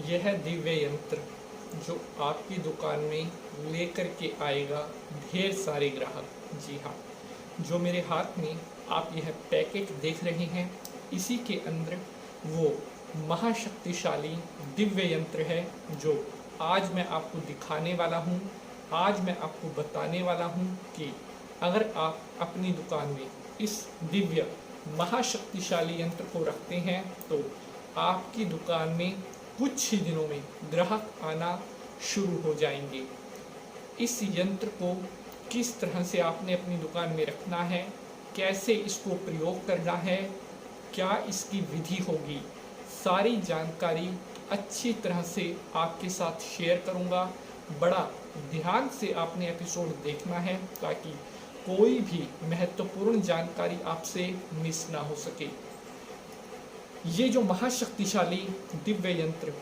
यह दिव्य यंत्र जो आपकी दुकान में लेकर के आएगा ढेर सारे ग्राहक। जी हाँ, जो मेरे हाथ में आप यह पैकेट देख रहे हैं, इसी के अंदर वो महाशक्तिशाली दिव्य यंत्र है जो आज मैं आपको दिखाने वाला हूँ। आज मैं आपको बताने वाला हूँ कि अगर आप अपनी दुकान में इस दिव्य महाशक्तिशाली यंत्र को रखते हैं तो आपकी दुकान में कुछ ही दिनों में ग्राहक आना शुरू हो जाएंगे। इस यंत्र को किस तरह से आपने अपनी दुकान में रखना है, कैसे इसको प्रयोग करना है, क्या इसकी विधि होगी, सारी जानकारी अच्छी तरह से आपके साथ शेयर करूंगा। बड़ा ध्यान से आपने एपिसोड देखना है ताकि कोई भी महत्वपूर्ण जानकारी आपसे मिस ना हो सके। ये जो महाशक्तिशाली दिव्य यंत्र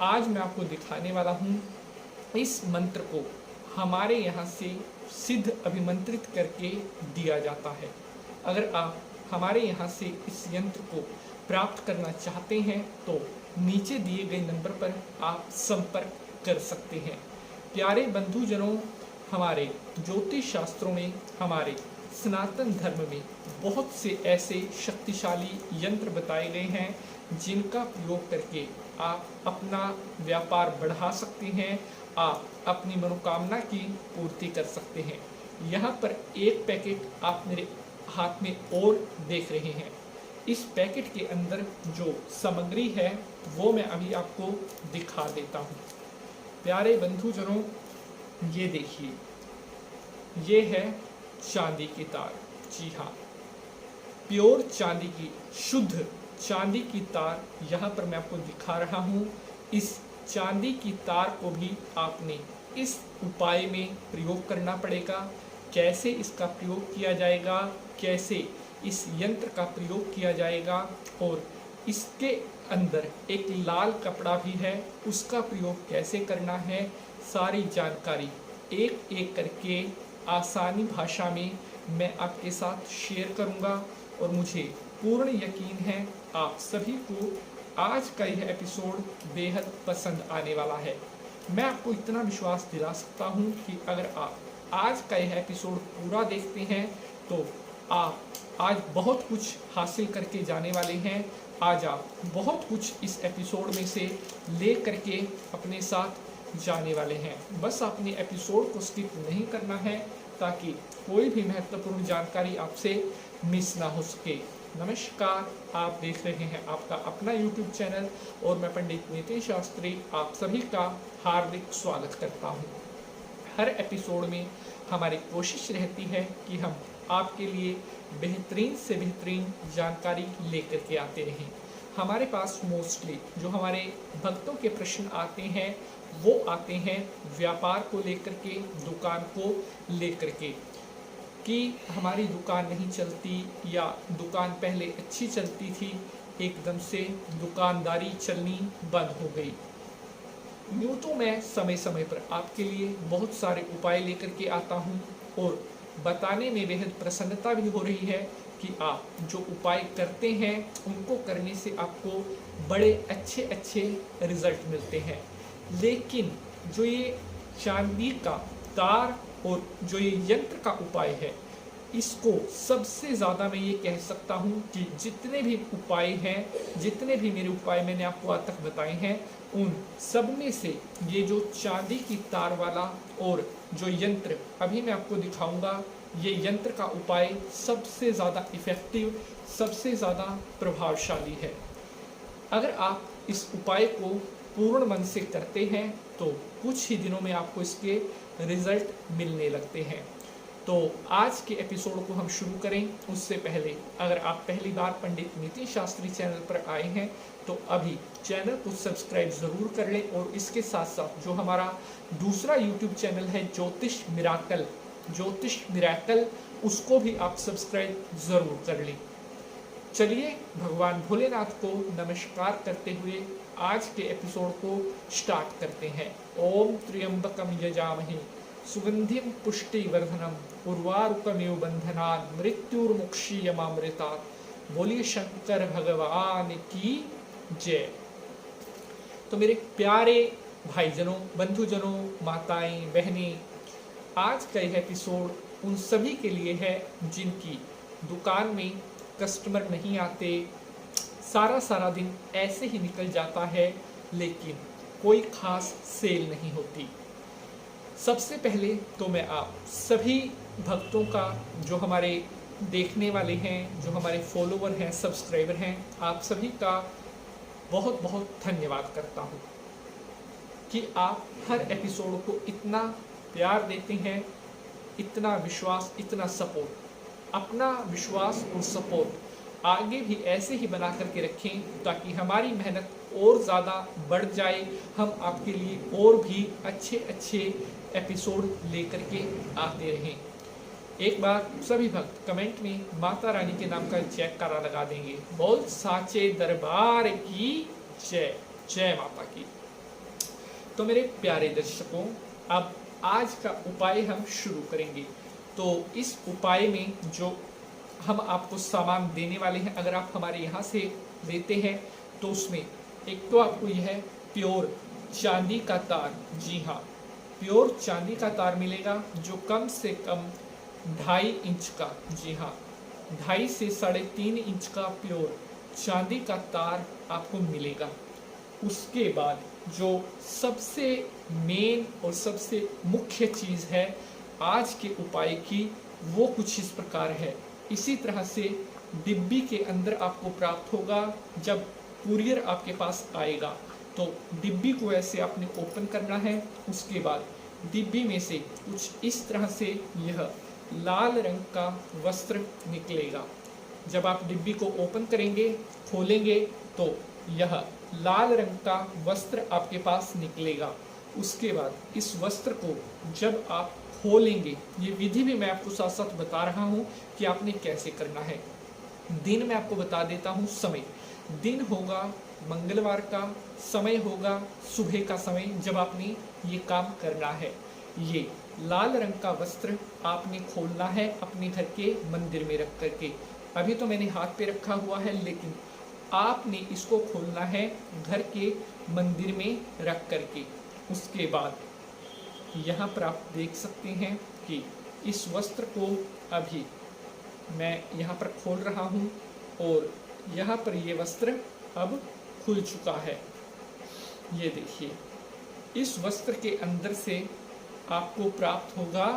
आज मैं आपको दिखाने वाला हूँ, इस मंत्र को हमारे यहाँ से सिद्ध अभिमंत्रित करके दिया जाता है। अगर आप हमारे यहाँ से इस यंत्र को प्राप्त करना चाहते हैं तो नीचे दिए गए नंबर पर आप संपर्क कर सकते हैं। प्यारे बंधुजनों, हमारे ज्योतिष शास्त्रों में, हमारे सनातन धर्म में बहुत से ऐसे शक्तिशाली यंत्र बताए गए हैं जिनका प्रयोग करके आप अपना व्यापार बढ़ा सकते हैं, आप अपनी मनोकामना की पूर्ति कर सकते हैं। यहाँ पर एक पैकेट आप मेरे हाथ में और देख रहे हैं। इस पैकेट के अंदर जो सामग्री है वो मैं अभी आपको दिखा देता हूँ। प्यारे बंधुजनों, ये देखिए, ये है चांदी की तार। जी हाँ, प्योर चांदी की, शुद्ध चांदी की तार यहाँ पर मैं आपको दिखा रहा हूँ। इस चांदी की तार को भी आपने इस उपाय में प्रयोग करना पड़ेगा। कैसे इसका प्रयोग किया जाएगा, कैसे इस यंत्र का प्रयोग किया जाएगा और इसके अंदर एक लाल कपड़ा भी है, उसका प्रयोग कैसे करना है, सारी जानकारी एक एक करके आसानी भाषा में मैं आपके साथ शेयर करूंगा। और मुझे पूर्ण यकीन है आप सभी को आज का यह एपिसोड बेहद पसंद आने वाला है। मैं आपको इतना विश्वास दिला सकता हूं कि अगर आप आज का यह एपिसोड पूरा देखते हैं तो आप आज बहुत कुछ हासिल करके जाने वाले हैं। आज आप बहुत कुछ इस एपिसोड में से ले करके अपने साथ जाने वाले हैं। बस आपने एपिसोड को स्किप नहीं करना है ताकि कोई भी महत्वपूर्ण जानकारी आपसे मिस ना हो सके। नमस्कार, आप देख रहे हैं आपका अपना YouTube चैनल और मैं पंडित नितिन शास्त्री आप सभी का हार्दिक स्वागत करता हूं। हर एपिसोड में हमारी कोशिश रहती है कि हम आपके लिए बेहतरीन से बेहतरीन जानकारी लेकर के आते रहें। हमारे पास मोस्टली जो हमारे भक्तों के प्रश्न आते हैं वो आते हैं व्यापार को लेकर के, दुकान को लेकर के, कि हमारी दुकान नहीं चलती या दुकान पहले अच्छी चलती थी, एकदम से दुकानदारी चलनी बंद हो गई। यूँ तो मैं समय समय पर आपके लिए बहुत सारे उपाय लेकर के आता हूँ और बताने में बेहद प्रसन्नता भी हो रही है कि आप जो उपाय करते हैं उनको करने से आपको बड़े अच्छे अच्छे रिजल्ट मिलते हैं। लेकिन जो ये चांदी का तार और जो ये यंत्र का उपाय है, इसको सबसे ज़्यादा मैं ये कह सकता हूँ कि जितने भी उपाय हैं, जितने भी मेरे उपाय मैंने आपको आज तक बताए हैं, उन सब में से ये जो चांदी की तार वाला और जो यंत्र अभी मैं आपको दिखाऊंगा, ये यंत्र का उपाय सबसे ज़्यादा इफ़ेक्टिव, सबसे ज़्यादा प्रभावशाली है। अगर आप इस उपाय को पूर्ण मन से करते हैं तो कुछ ही दिनों में आपको इसके रिजल्ट मिलने लगते हैं। तो आज के एपिसोड को हम शुरू करें उससे पहले अगर आप पहली बार पंडित नितिन शास्त्री चैनल पर आए हैं तो अभी चैनल को सब्सक्राइब ज़रूर कर लें और इसके साथ साथ जो हमारा दूसरा यूट्यूब चैनल है ज्योतिष मिराकल, उसको भी आप सब्सक्राइब ज़रूर कर लें। चलिए भगवान भोलेनाथ को नमस्कार करते हुए आज के एपिसोड को स्टार्ट करते हैं। ओम त्र्यंबकम यजामहे सुगंधिम पुष्टिवर्धनम उर्वारुकमिव बंधनात् मृत्युर्मुक्षीयमामृतात्। बोलिए शंकर भगवान की जय। तो मेरे प्यारे भाईजनों, बंधुजनों, माताएं, बहनें, आज का यह एपिसोड उन सभी के लिए है जिनकी दुकान में कस्टमर नहीं आते, सारा सारा दिन ऐसे ही निकल जाता है, लेकिन कोई खास सेल नहीं होती। सबसे पहले तो मैं आप सभी भक्तों का, जो हमारे देखने वाले हैं, जो हमारे फॉलोवर हैं, सब्सक्राइबर हैं, आप सभी का बहुत बहुत धन्यवाद करता हूँ कि आप हर एपिसोड को इतना प्यार देते हैं, इतना विश्वास, इतना सपोर्ट। अपना विश्वास और सपोर्ट आगे भी ऐसे ही बना करके रखें ताकि हमारी मेहनत और ज़्यादा बढ़ जाए, हम आपके लिए और भी अच्छे अच्छे एपिसोड लेकर के आते रहें। एक बार सभी भक्त कमेंट में माता रानी के नाम का जयकारा लगा देंगे। बोल साचे दरबार की जय, जय माता की। तो मेरे प्यारे दर्शकों, अब आज का उपाय हम शुरू करेंगे। तो इस उपाय में जो हम आपको सामान देने वाले हैं, अगर आप हमारे यहाँ से लेते हैं तो उसमें एक तो आपको यह प्योर चांदी का तार, जी हाँ, प्योर चांदी का तार मिलेगा, जो कम से कम 2.5 इंच का, जी हाँ, 2.5 से 3.5 इंच का प्योर चांदी का तार आपको मिलेगा। उसके बाद जो सबसे मेन और सबसे मुख्य चीज़ है आज के उपाय की, वो कुछ इस प्रकार है। इसी तरह से डिब्बी के अंदर आपको प्राप्त होगा। जब कुरियर आपके पास आएगा तो डिब्बी को ऐसे आपने ओपन करना है। उसके बाद डिब्बी में से कुछ इस तरह से यह लाल रंग का वस्त्र निकलेगा। जब आप डिब्बी को ओपन करेंगे, खोलेंगे, तो यह लाल रंग का वस्त्र आपके पास निकलेगा। उसके बाद इस वस्त्र को जब आप खोलेंगे, ये विधि भी मैं आपको साथ साथ बता रहा हूँ कि आपने कैसे करना है। दिन मैं आपको बता देता हूँ। समय, दिन होगा मंगलवार का, समय होगा सुबह का समय, जब आपने ये काम करना है। ये लाल रंग का वस्त्र आपने खोलना है अपने घर के मंदिर में रख करके। अभी तो मैंने हाथ पे रखा हुआ है, लेकिन आपने इसको खोलना है घर के मंदिर में रख करके। उसके बाद यहाँ पर आप देख सकते हैं कि इस वस्त्र को अभी मैं यहाँ पर खोल रहा हूँ और यहाँ पर ये वस्त्र अब खुल चुका है। ये देखिए, इस वस्त्र के अंदर से आपको प्राप्त होगा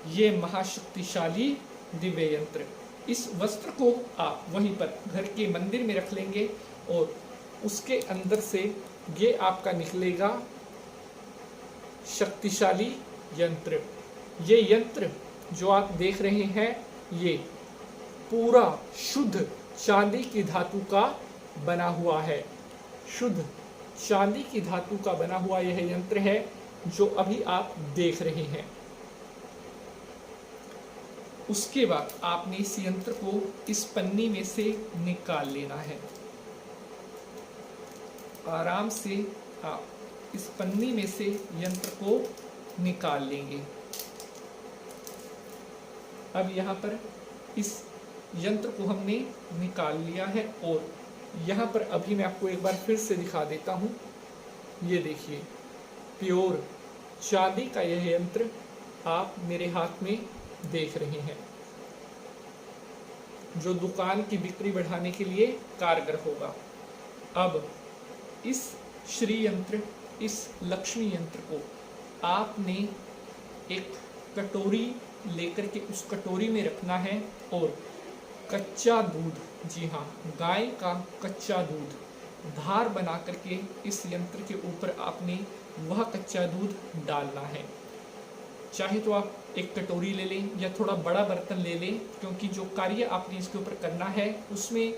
ये महाशक्तिशाली दिव्य यंत्र। इस वस्त्र को आप वहीं पर घर के मंदिर में रख लेंगे और उसके अंदर से ये आपका निकलेगा शक्तिशाली यंत्र। ये यंत्र जो आप देख रहे हैं, ये पूरा शुद्ध चांदी की धातु का बना हुआ है। शुद्ध चांदी की धातु का बना हुआ यह यंत्र है जो अभी आप देख रहे हैं। उसके बाद आपने इस यंत्र को इस पन्नी में से निकाल लेना है। आराम से आप इस पन्नी में से यंत्र को निकाल लेंगे। अब यहाँ पर इस यंत्र को हमने निकाल लिया है और यहाँ पर अभी मैं आपको एक बार फिर से दिखा देता हूँ। ये देखिए, प्योर चांदी का यह यंत्र आप मेरे हाथ में देख रहे हैं, जो दुकान की बिक्री बढ़ाने के लिए कारगर होगा। अब इस श्री यंत्र, इस लक्ष्मी यंत्र को आपने एक कटोरी लेकर के उस कटोरी में रखना है और कच्चा दूध, जी हाँ, गाय का कच्चा दूध धार बना करके इस यंत्र के ऊपर आपने वह कच्चा दूध डालना है। चाहे तो आप एक कटोरी ले लें या थोड़ा बड़ा बर्तन ले लें, क्योंकि जो कार्य आपने इसके ऊपर करना है उसमें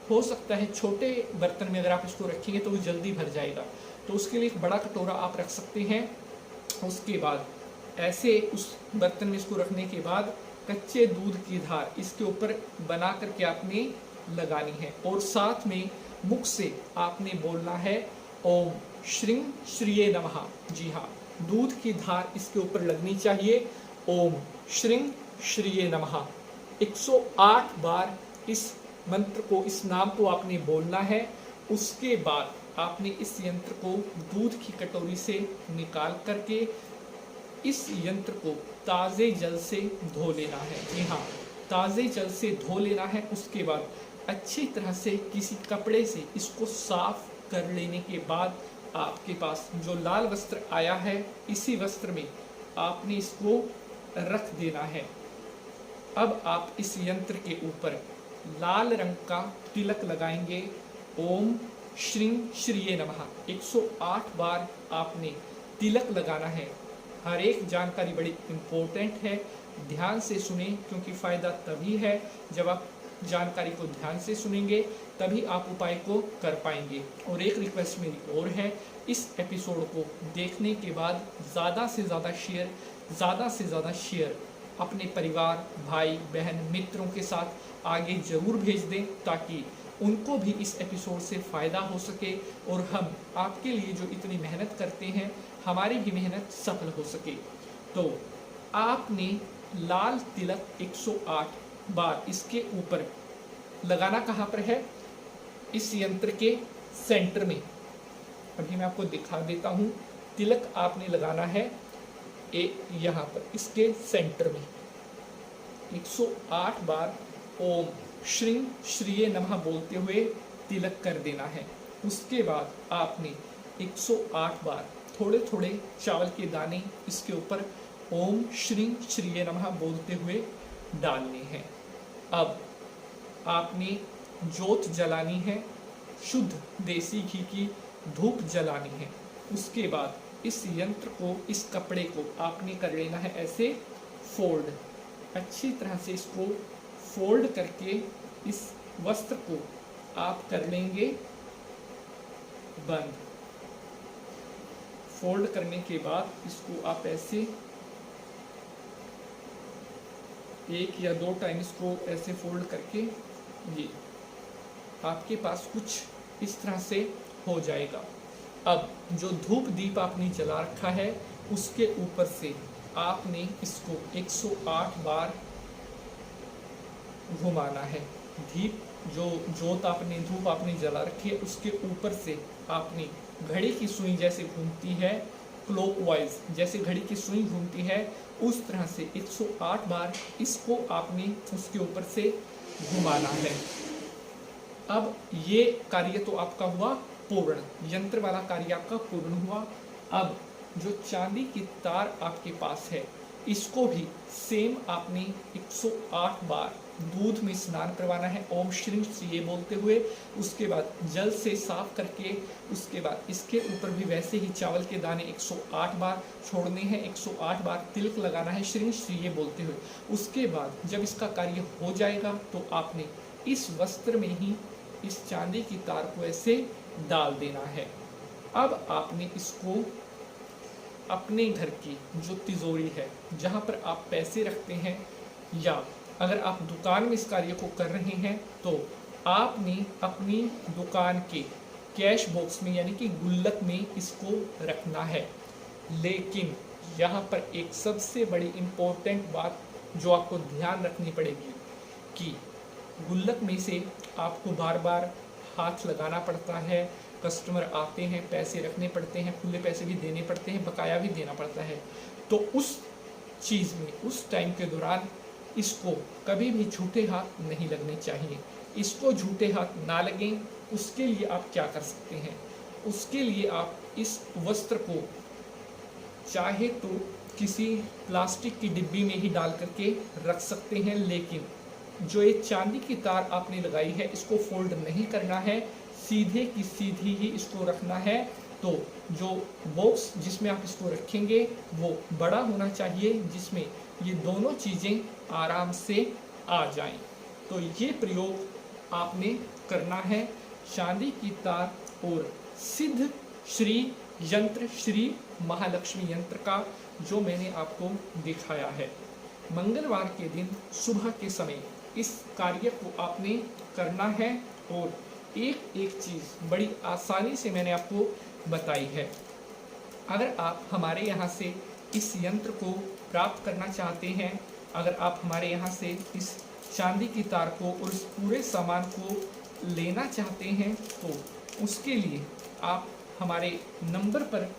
हो सकता है छोटे बर्तन में अगर आप इसको रखेंगे तो वो जल्दी भर जाएगा। तो उसके लिए एक बड़ा कटोरा आप रख सकते हैं। उसके बाद ऐसे उस बर्तन में इसको रखने के बाद कच्चे दूध की धार इसके ऊपर बना करके आपने लगानी है और साथ में मुख से आपने बोलना है ओम श्रीं श्रीये नमः। जी हाँ, दूध की धार इसके ऊपर लगनी चाहिए। ओम श्रीं श्रीये नमः 108 बार इस मंत्र को, इस नाम को आपने बोलना है। उसके बाद आपने इस यंत्र को दूध की कटोरी से निकाल करके इस यंत्र को ताज़े जल से धो लेना है। जी हाँ, ताज़े जल से धो लेना है। उसके बाद अच्छी तरह से किसी कपड़े से इसको साफ कर लेने के बाद आपके पास जो लाल वस्त्र आया है, इसी वस्त्र में आपने इसको रख देना है। अब आप इस यंत्र के ऊपर लाल रंग का तिलक लगाएंगे। ओम श्रीं श्रीये नमः 108 बार आपने तिलक लगाना है। हर एक जानकारी बड़ी इम्पोर्टेंट है, ध्यान से सुने, क्योंकि फ़ायदा तभी है जब आप जानकारी को ध्यान से सुनेंगे, तभी आप उपाय को कर पाएंगे। और एक रिक्वेस्ट मेरी और है, इस एपिसोड को देखने के बाद ज़्यादा से ज़्यादा शेयर अपने परिवार, भाई बहन, मित्रों के साथ आगे ज़रूर भेज दें, ताकि उनको भी इस एपिसोड से फ़ायदा हो सके और हम आपके लिए जो इतनी मेहनत करते हैं, हमारी भी मेहनत सफल हो सके। तो आपने लाल तिलक 108 बार इसके ऊपर लगाना कहाँ पर है? इस यंत्र के सेंटर में। अभी मैं आपको दिखा देता हूँ। तिलक आपने लगाना है यहाँ पर इसके सेंटर में 108 बार ओम श्रीं श्रीये नमः बोलते हुए तिलक कर देना है। उसके बाद आपने 108 बार थोड़े थोड़े चावल के दाने इसके ऊपर ओम श्रीं श्रीये नमः बोलते हुए डालने हैं। अब आपने जोत जलानी है, शुद्ध देसी घी की धूप जलानी है। उसके बाद इस यंत्र को, इस कपड़े को आपने कर लेना है ऐसे फोल्ड। अच्छी तरह से इसको फोल्ड करके इस वस्त्र को आप कर लेंगे बंद। फोल्ड करने के बाद इसको आप ऐसे 1 या 2 टाइम इसको ऐसे फोल्ड करके ये आपके पास कुछ इस तरह से हो जाएगा। अब जो धूप दीप आपने जला रखा है, उसके ऊपर से आपने इसको 108 बार घुमाना है। दीप जो जोत आपने, धूप आपने जला रखी है, उसके ऊपर से आपने घड़ी की सुई जैसे घूमती है, क्लॉकवाइज जैसे घड़ी की सुई घूमती है, उस तरह से 108 बार इसको आपने उसके ऊपर से घुमाना है। अब ये कार्य तो आपका हुआ पूर्ण, यंत्र वाला कार्य आपका पूर्ण हुआ। अब जो चांदी की तार आपके पास है, इसको भी सेम आपने 108 बार दूध में स्नान करवाना है ओम श्रीं श्रीये बोलते हुए। उसके बाद जल से साफ करके, उसके बाद इसके ऊपर भी वैसे ही चावल के दाने 108 बार छोड़ने हैं, 108 बार तिलक लगाना है श्रीं श्रीये बोलते हुए। उसके बाद जब इसका कार्य हो जाएगा तो आपने इस वस्त्र में ही इस चांदी की तार को ऐसे डाल देना है। अब आपने इसको अपने घर की जो तिजोरी है, जहाँ पर आप पैसे रखते हैं, या अगर आप दुकान में इस कार्य को कर रहे हैं तो आपने अपनी दुकान के कैश बॉक्स में यानी कि गुल्लक में इसको रखना है। लेकिन यहाँ पर एक सबसे बड़ी इम्पोर्टेंट बात जो आपको ध्यान रखनी पड़ेगी कि गुल्लक में से आपको बार बार हाथ लगाना पड़ता है, कस्टमर आते हैं, पैसे रखने पड़ते हैं, खुले पैसे भी देने पड़ते हैं, बकाया भी देना पड़ता है। तो उस चीज़ में, उस टाइम के दौरान इसको कभी भी झूठे हाथ नहीं लगने चाहिए। इसको झूठे हाथ ना लगें, उसके लिए आप क्या कर सकते हैं? उसके लिए आप इस वस्त्र को चाहे तो किसी प्लास्टिक की डिब्बी में ही डाल करके रख सकते हैं, लेकिन जो ये चांदी की तार आपने लगाई है, इसको फोल्ड नहीं करना है, सीधे की सीधी ही इसको रखना है। तो जो बॉक्स जिसमें आप इसको रखेंगे वो बड़ा होना चाहिए, जिसमें ये दोनों चीज़ें आराम से आ जाएं। तो ये प्रयोग आपने करना है चांदी की तार और सिद्ध श्री यंत्र, श्री महालक्ष्मी यंत्र का, जो मैंने आपको दिखाया है। मंगलवार के दिन सुबह के समय इस कार्य को आपने करना है और एक एक चीज़ बड़ी आसानी से मैंने आपको बताई है। अगर आप हमारे यहाँ से इस यंत्र को प्राप्त करना चाहते हैं, अगर आप हमारे यहाँ से इस चांदी की तार को और इस पूरे सामान को लेना चाहते हैं, तो उसके लिए आप हमारे नंबर पर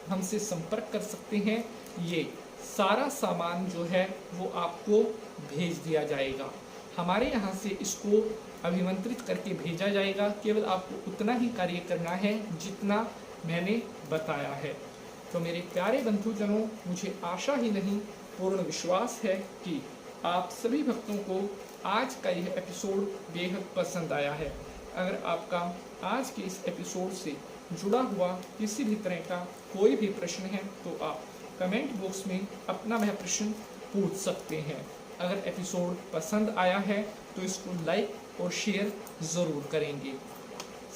हमसे संपर्क कर सकते हैं। ये सारा सामान जो है वो आपको भेज दिया जाएगा। हमारे यहाँ से इसको अभिमंत्रित करके भेजा जाएगा। केवल आपको उतना ही कार्य करना है जितना मैंने बताया है। तो मेरे प्यारे बंधुजनों, मुझे आशा ही नहीं पूर्ण विश्वास है कि आप सभी भक्तों को आज का यह एपिसोड बेहद पसंद आया है। अगर आपका आज के इस एपिसोड से जुड़ा हुआ किसी भी तरह का कोई भी प्रश्न है तो आप कमेंट बॉक्स में अपना वह प्रश्न पूछ सकते हैं। अगर एपिसोड पसंद आया है तो इसको लाइक और शेयर ज़रूर करेंगे।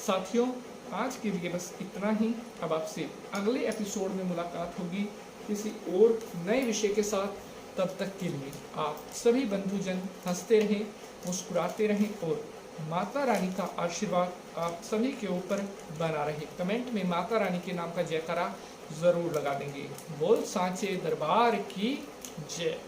साथियों, आज के लिए बस इतना ही। अब आपसे अगले एपिसोड में मुलाकात होगी किसी और नए विषय के साथ। तब तक के लिए आप सभी बंधुजन हंसते रहें, मुस्कुराते रहें और माता रानी का आशीर्वाद आप सभी के ऊपर बना रहे। कमेंट में माता रानी के नाम का जयकारा ज़रूर लगा देंगे। बोल सांचे दरबार की जय।